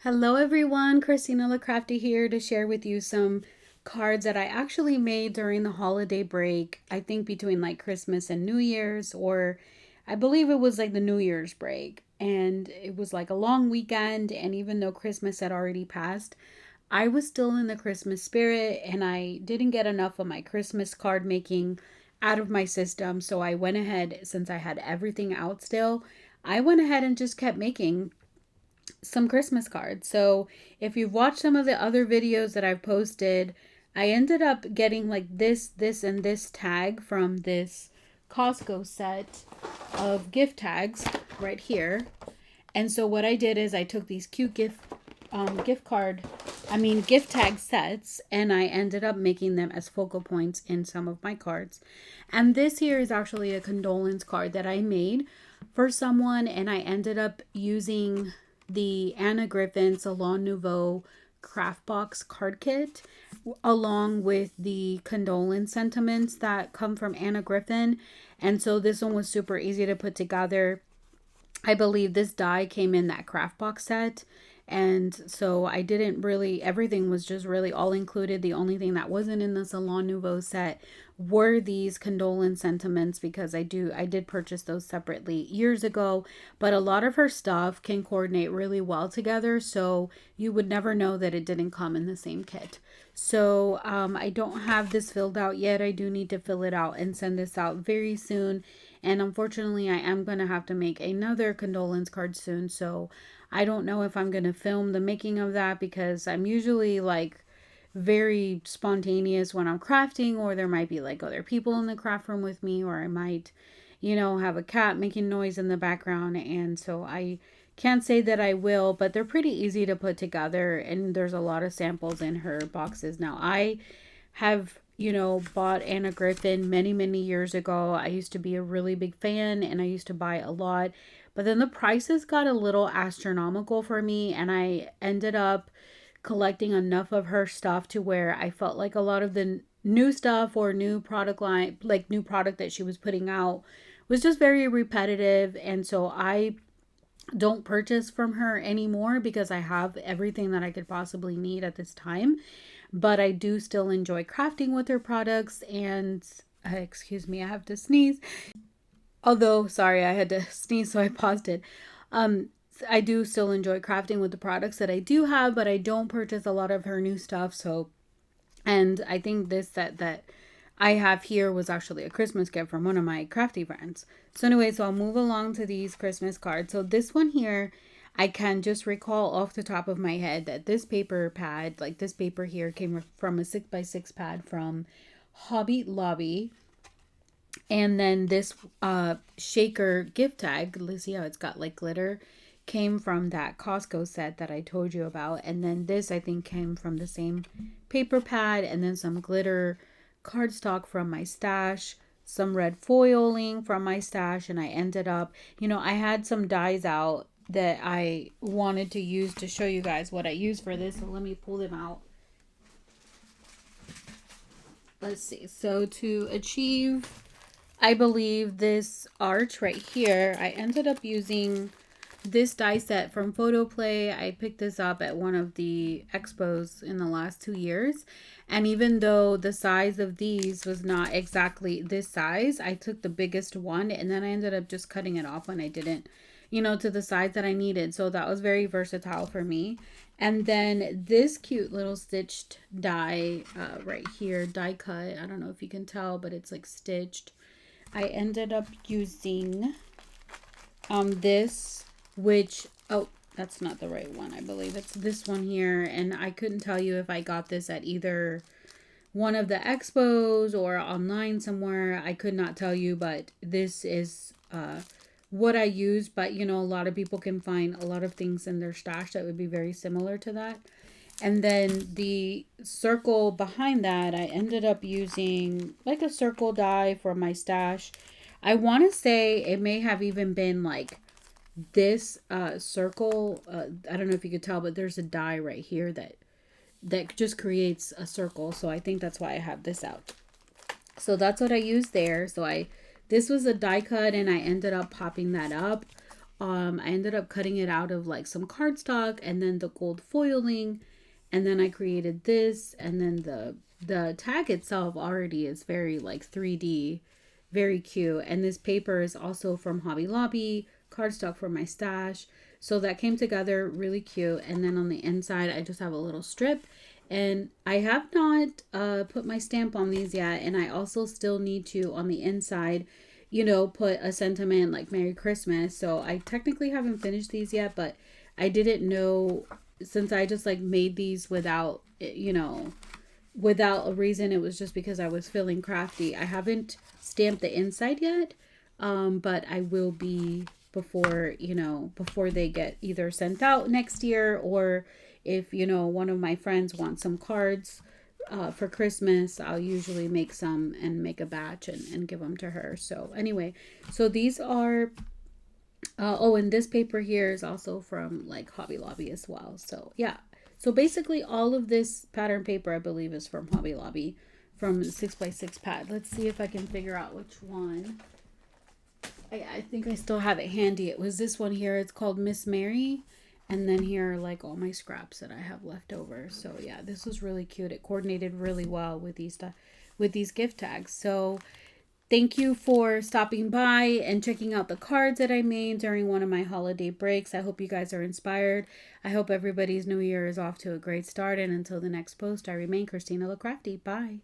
Hello everyone, Christina La Crafty here to share with you some cards that I actually made during the holiday break. I think between like Christmas and New Year's, or I believe it was like the New Year's break. And it was like a long weekend, and even though Christmas had already passed, I was still in the Christmas spirit and I didn't get enough of my Christmas card making out of my system. So I went ahead, since I had everything out still, I went ahead and just kept making some Christmas cards. So if you've watched some of the other videos that I've posted, I ended up getting like this, and this tag from this Costco set of gift tags right here. And so what I did is I took these cute gift tag sets, and I ended up making them as focal points in some of my cards. And this here is actually a condolence card that I made for someone, and I ended up using the Anna Griffin Salon Nouveau craft box card kit along with the condolence sentiments that come from Anna Griffin. And so this one was super easy to put together. I believe this die came in that craft box set. And so I didn't really, everything was just really all included. The only thing that wasn't in the Salon Nouveau set were these condolence sentiments, because I did purchase those separately years ago, but a lot of her stuff can coordinate really well together. So you would never know that it didn't come in the same kit. So I don't have this filled out yet. I do need to fill it out and send this out very soon. And unfortunately, I am going to have to make another condolence card soon. So I don't know if I'm going to film the making of that, because I'm usually like very spontaneous when I'm crafting, or there might be like other people in the craft room with me, or I might, have a cat making noise in the background. And so I can't say that I will, but they're pretty easy to put together. And there's a lot of samples in her boxes. Now, I have, bought Anna Griffin many, many years ago. I used to be a really big fan and I used to buy a lot. But then the prices got a little astronomical for me, and I ended up collecting enough of her stuff to where I felt like a lot of the new stuff or new product line, like new product that she was putting out, was just very repetitive. And so I don't purchase from her anymore because I have everything that I could possibly need at this time. But I do still enjoy crafting with her products. And excuse me, I have to sneeze. Although, sorry, I had to sneeze, so I paused it. Um, I do still enjoy crafting with the products that I do have, but I don't purchase a lot of her new stuff. So, and I think this set that I have here was actually a Christmas gift from one of my crafty friends. So anyway, so I'll move along to these Christmas cards. So this one here, I can just recall off the top of my head that this paper pad, like this paper here, came from a 6x6 pad from Hobby Lobby. And then this shaker gift tag, let's see how it's got like glitter, came from that Costco set that I told you about. And then this, I think, came from the same paper pad. And then some glitter cardstock from my stash, some red foiling from my stash. And I ended up, I had some dies out that I wanted to use to show you guys what I used for this. So let me pull them out. Let's see. So to achieve, I believe, this arch right here, I ended up using this die set from Photoplay. I picked this up at one of the expos in the last 2 years. And even though the size of these was not exactly this size, I took the biggest one, and then I ended up just cutting it off when I didn't, to the size that I needed. So that was very versatile for me. And then this cute little stitched die right here, die cut. I don't know if you can tell, but it's like stitched. I ended up using this, which, oh, that's not the right one. I believe it's this one here. And I couldn't tell you if I got this at either one of the expos or online somewhere. I could not tell you, but this is what I use. But, a lot of people can find a lot of things in their stash that would be very similar to that. And then the circle behind that, I ended up using like a circle die from my stash. I want to say it may have even been like this circle. I don't know if you could tell, but there's a die right here that just creates a circle. So I think that's why I have this out. So that's what I used there. So this was a die cut, and I ended up popping that up I ended up cutting it out of like some cardstock and then the gold foiling, and then I created this, and then the tag itself already is very like 3D, very cute. And this paper is also from Hobby Lobby, cardstock from my stash. So that came together really cute. And then on the inside, I just have a little strip. And I have not put my stamp on these yet. And I also still need to, on the inside, put a sentiment like Merry Christmas. So I technically haven't finished these yet, but I didn't know, since I just like made these without, without a reason. It was just because I was feeling crafty. I haven't stamped the inside yet, but I will be before they get either sent out next year, or if one of my friends wants some cards for Christmas, I'll usually make some and make a batch and give them to her. So anyway, so these are and this paper here is also from like Hobby Lobby as well. So yeah, so basically all of this pattern paper I believe is from Hobby Lobby, from 6x6 pad. Let's see if I can figure out which one. I think I still have it handy. It was this one here. It's called Miss Mary. And then here are like all my scraps that I have left over. So yeah, this was really cute. It coordinated really well with these gift tags. So thank you for stopping by and checking out the cards that I made during one of my holiday breaks. I hope you guys are inspired. I hope everybody's new year is off to a great start. And until the next post, I remain Christina La Crafty. Bye.